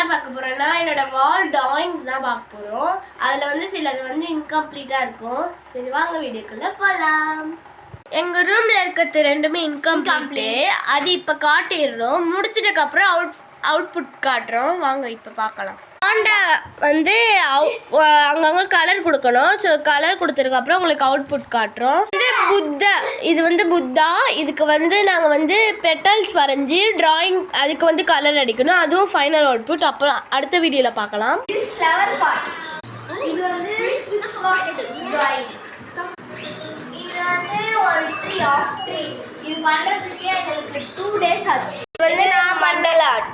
என்ன பார்க்க போறோம்னா என்னோட வால் டிராயிங்ஸ் தான் பார்க்க போறோம். அதுல வந்து சிலது வந்து இன்கம்ப்ளீட்டா இருக்கும். சரி வாங்க வீடியோக்குள்ள போலாம். எங்க ரூம்ல இருக்கிறது ரெண்டுமே இன்கம்ப்ளீட். அது இப்ப காட்டிடுறோம். முடிச்சிட்டதுக்கு அப்புறம் அவுட்புட் காட்டுறோம். வாங்க இப்ப பார்க்கலாம். பாண்டா வந்து அங்கங்க கலர் கொடுக்கணும். ஸோ கலர் கொடுத்ததுக்கு உங்களுக்கு அவுட்புட் காட்டுறோம். இது வந்து புத்தா. இதுக்கு வந்து நாங்கள் வந்து பெட்டல்ஸ் வரைஞ்சி டிராயிங் அதுக்கு வந்து கலர் அடிக்கணும். அதுவும் ஃபைனல் அவுட்புட் அப்புறம் அடுத்த வீடியோவில் பார்க்கலாம். Flower pot. இது வந்து ஸ்விட்ச் பாக்ஸ் டிராயிங். இது வந்து ஒரு ட்ரீ ஆஃப் ட்ரீ. இது பண்ணுறதுக்கே எங்களுக்கு 2 days ஆச்சு. இது வந்து நான் பண்ணல ஆர்ட்.